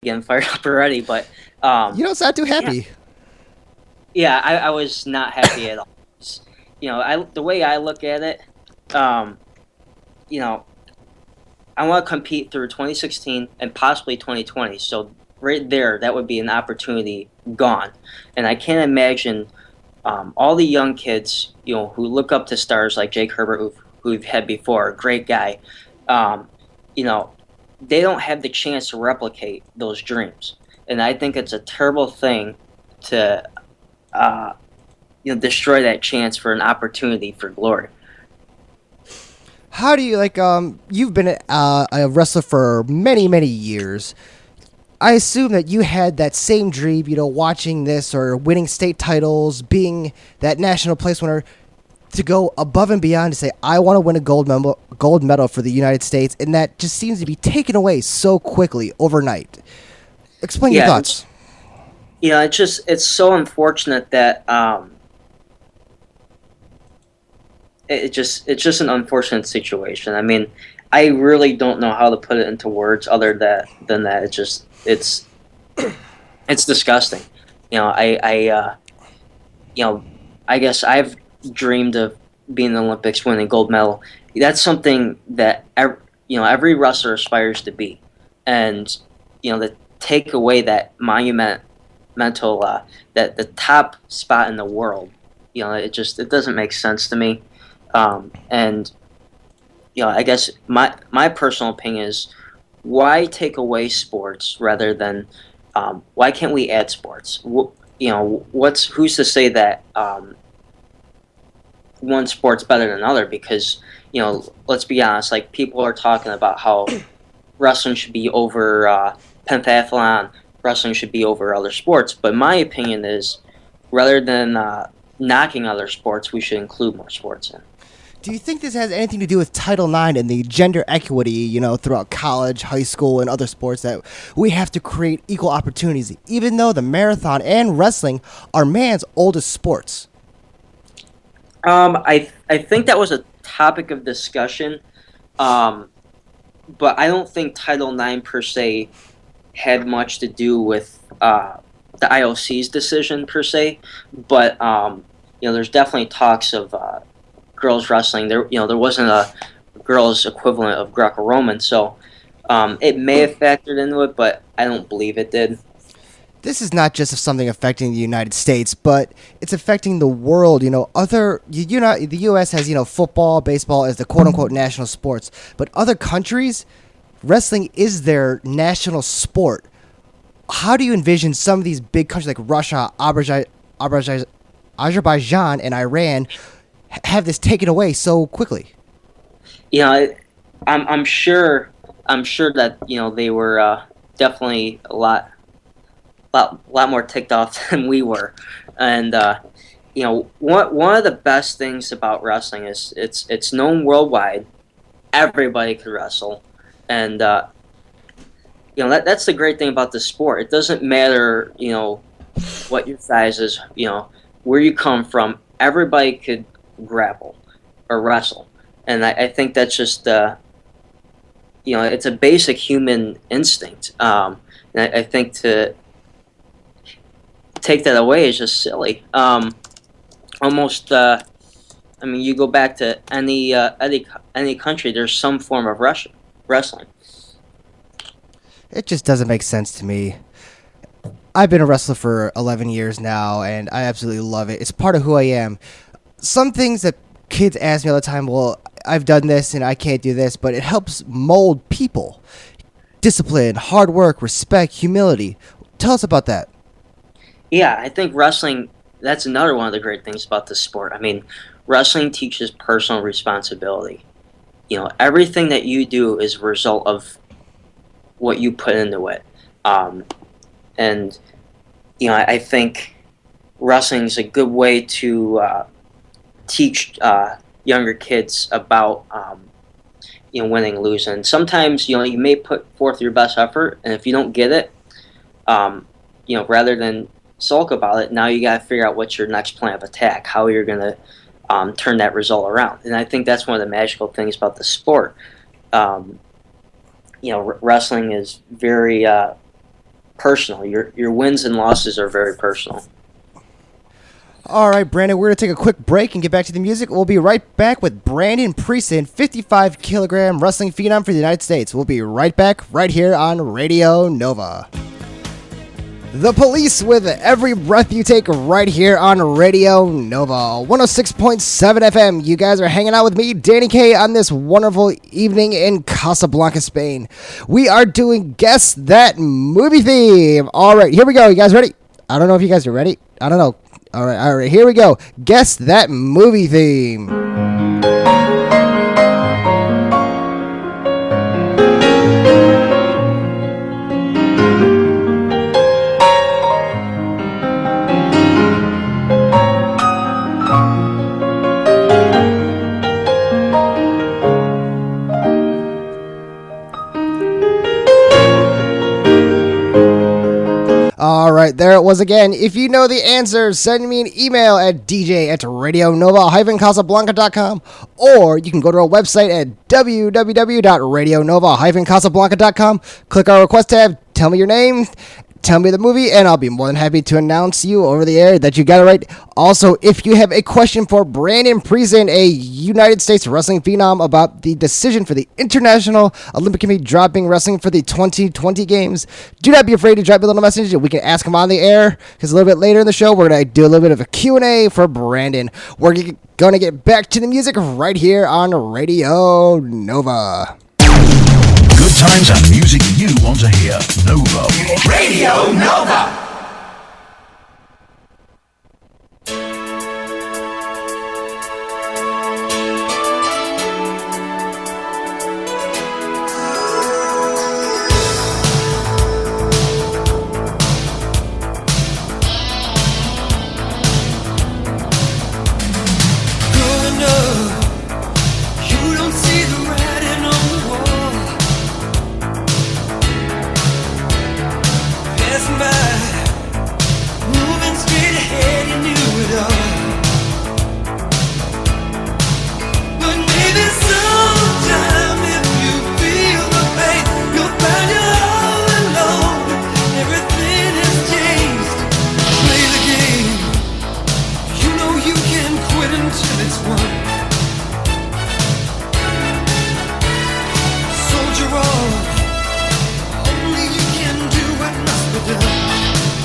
getting fired up already, but You don't sound too yeah, happy. yeah, I was not happy at all. The way I look at it, um, you know, I want to compete through 2016 and possibly 2020. So right there, that would be an opportunity gone, and I can't imagine all the young kids, who look up to stars like Jake Herbert, who we've had before, a great guy. Um, you know, they don't have the chance to replicate those dreams, and I think it's a terrible thing to uh, destroy that chance for an opportunity for glory. How do you like? You've been a wrestler for many, many years. I assume that you had that same dream, watching this or winning state titles, being that national place winner, to go above and beyond to say, I want to win a gold medal for the United States, and that just seems to be taken away so quickly overnight. Explain your Yeah, thoughts. it's so unfortunate that it's just an unfortunate situation. I mean, I really don't know how to put it into words other than that. It's disgusting. You know, I guess I've dreamed of being in the Olympics, winning a gold medal. That's something that every wrestler aspires to be, and to take away that monumental that the top spot in the world, it doesn't make sense to me. And I guess my personal opinion is, why take away sports rather than why can't we add sports? What's who's to say that one sport's better than another? Because let's be honest, like, people are talking about how wrestling should be over pentathlon, wrestling should be over other sports. But my opinion is, rather than knocking other sports, we should include more sports in. Do you think this has anything to do with Title IX and the gender equity, throughout college, high school, and other sports, that we have to create equal opportunities, even though the marathon and wrestling are man's oldest sports? I think that was a topic of discussion, um, but I don't think Title IX per se had much to do with the IOC's decision per se. But there's definitely talks of girls wrestling. There wasn't a girls equivalent of Greco-Roman, so it may have factored into it, but I don't believe it did. This is not just something affecting the United States, but it's affecting the world. The U.S. has football, baseball as the quote unquote national sports, but other countries, wrestling is their national sport. How do you envision some of these big countries like Russia, Azerbaijan, and Iran have this taken away so quickly? You know, I, I'm sure that they were definitely a lot more ticked off than we were, and one of the best things about wrestling is it's known worldwide. Everybody could wrestle, and that's the great thing about the sport. It doesn't matter what your size is, where you come from. Everybody could grapple or wrestle, and I think that's just it's a basic human instinct. And I think to take that away is just silly. Almost, I mean, you go back to any country, there's some form of wrestling. It just doesn't make sense to me. I've been a wrestler for 11 years now, and I absolutely love it. It's part of who I am. Some things that kids ask me all the time, well, I've done this and I can't do this, but it helps mold people. Discipline, hard work, respect, humility. Tell us about that. Yeah, I think wrestling. That's another one of the great things about this sport. I mean, wrestling teaches personal responsibility. Everything that you do is a result of what you put into it. Um, and I think wrestling is a good way to teach younger kids about winning and losing. Sometimes you may put forth your best effort, and if you don't get it, rather than sulk about it, now you got to figure out what's your next plan of attack, how you're going to turn that result around. And I think that's one of the magical things about the sport. Wrestling is very personal. Your wins and losses are very personal. All right, Brandon, we're going to take a quick break and get back to the music. We'll be right back with Brandon Precin, 55-kilogram wrestling phenom for the United States. We'll be right back right here on Radio Nova. The Police with Every Breath You Take right here on Radio Nova, 106.7 FM. You guys are hanging out with me, Danny K, on this wonderful evening in Casablanca, Spain. We are doing Guess That Movie Theme. All right, here we go. You guys ready? I don't know if you guys are ready. I don't know. All right, here we go. Guess That Movie Theme. All right, there it was again. If you know the answer, send me an email at dj@radionova-casablanca.com, or you can go to our website at www.radionova-casablanca.com. Click our request tab, tell me your name, tell me the movie, and I'll be more than happy to announce you over the air that you got it right. Also, if you have a question for Brandon Precin, a United States wrestling phenom, about the decision for the International Olympic Committee dropping wrestling for the 2020 games, do not be afraid to drop me a little message. We can ask him on the air, because a little bit later in the show, we're going to do a little bit of a Q&A for Brandon. We're going to get back to the music right here on Radio Nova. Good times and music you want to hear. Nova. Radio Nova. Soldier on, only you can do what must be done.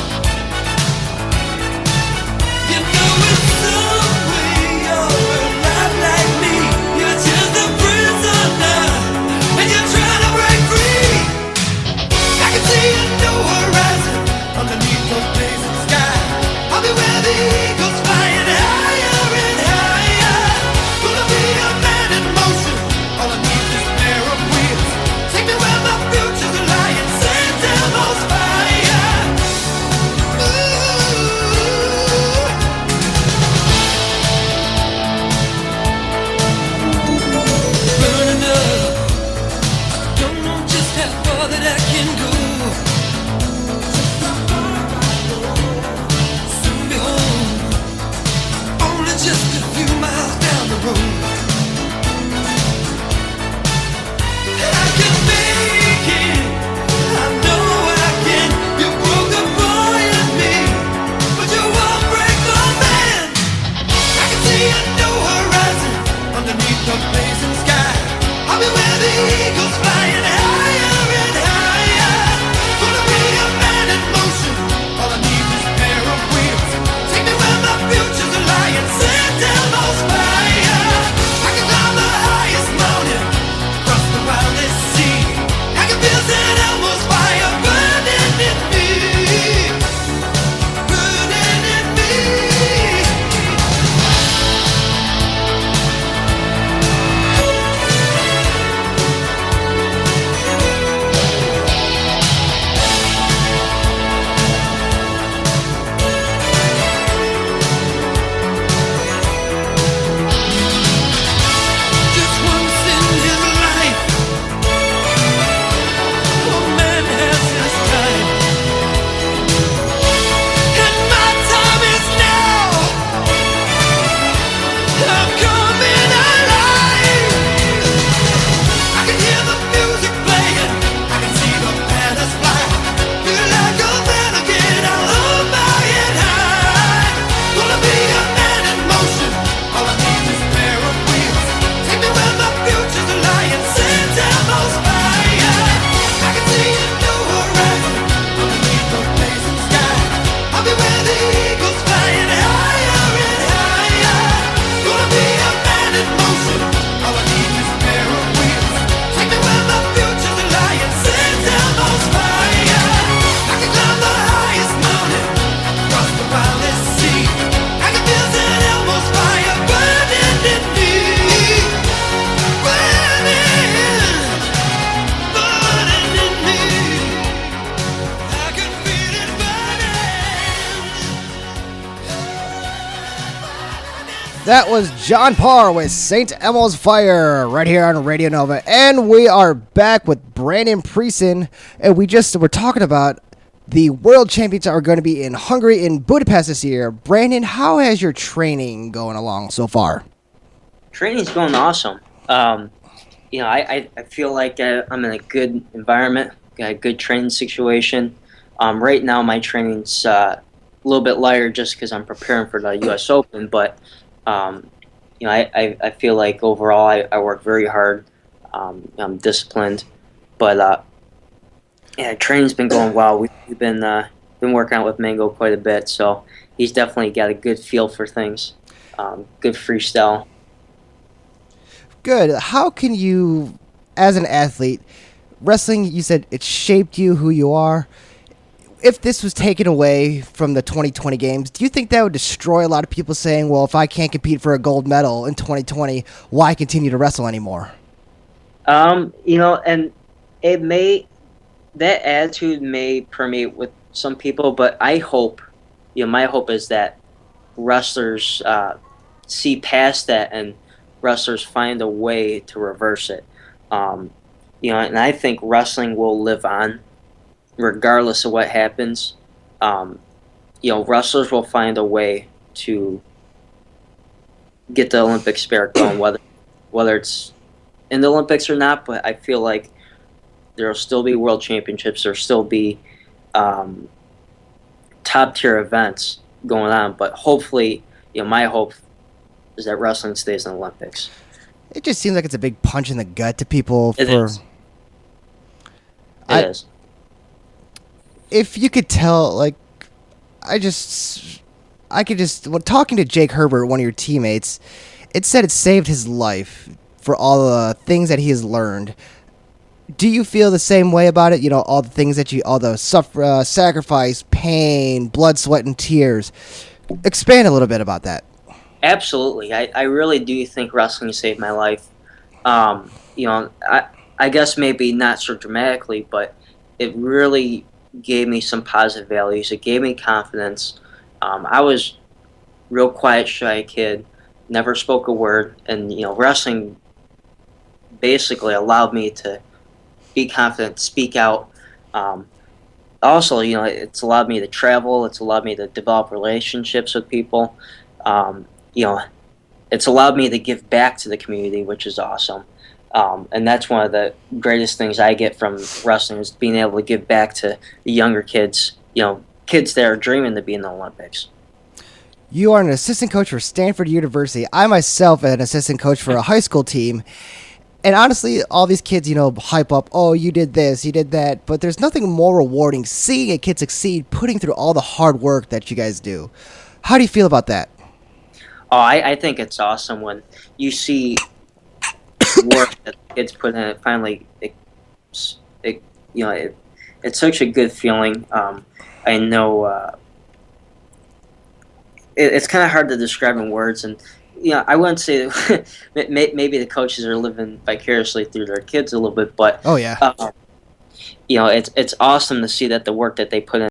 That was John Parr with St. Elmo's Fire right here on Radio Nova. And we are back with Brandon Precin. And we're talking about the World Championships are going to be in Hungary, in Budapest this year. Brandon, how has your training going along so far? Training's going awesome. I feel like I'm in a good environment, got a good training situation. Right now, my training's a little bit lighter just because I'm preparing for the U.S. Open, but I feel like overall I work very hard. I'm disciplined, but training's been going well. We've been working out with Mango quite a bit, so he's definitely got a good feel for things. Good freestyle. Good. How can you, as an athlete, wrestling, you said it shaped you, who you are. If this was taken away from the 2020 games, do you think that would destroy a lot of people saying, well, if I can't compete for a gold medal in 2020, why continue to wrestle anymore? And it may, that attitude may permeate with some people, but I hope, my hope is that wrestlers see past that and wrestlers find a way to reverse it. And I think wrestling will live on regardless of what happens. Wrestlers will find a way to get the Olympic spirit going, whether it's in the Olympics or not. But I feel like there will still be world championships. There will still be top tier events going on. But hopefully, my hope is that wrestling stays in the Olympics. It just seems like it's a big punch in the gut to people. It is. It is. If you could tell, when talking to Jake Herbert, one of your teammates, it said it saved his life for all the things that he has learned. Do you feel the same way about it? All the things that all the sacrifice, pain, blood, sweat, and tears. Expand a little bit about that. Absolutely. I really do think wrestling saved my life. I guess maybe not so dramatically, but it really gave me some positive values. It gave me confidence. I was real quiet, shy kid, never spoke a word, and wrestling basically allowed me to be confident, speak out. Also, it's allowed me to travel. It's allowed me to develop relationships with people. It's allowed me to give back to the community, which is awesome. And that's one of the greatest things I get from wrestling is being able to give back to the younger kids, kids that are dreaming to be in the Olympics. You are an assistant coach for Stanford University. I myself am an assistant coach for a high school team. And honestly, all these kids, hype up, oh, you did this, you did that. But there's nothing more rewarding seeing a kid succeed, putting through all the hard work that you guys do. How do you feel about that? Oh, I think it's awesome when you see work that the kids put in. It finally, it's such a good feeling. I know it's kind of hard to describe in words, and I wouldn't say maybe the coaches are living vicariously through their kids a little bit, but oh yeah, it's awesome to see that the work that they put in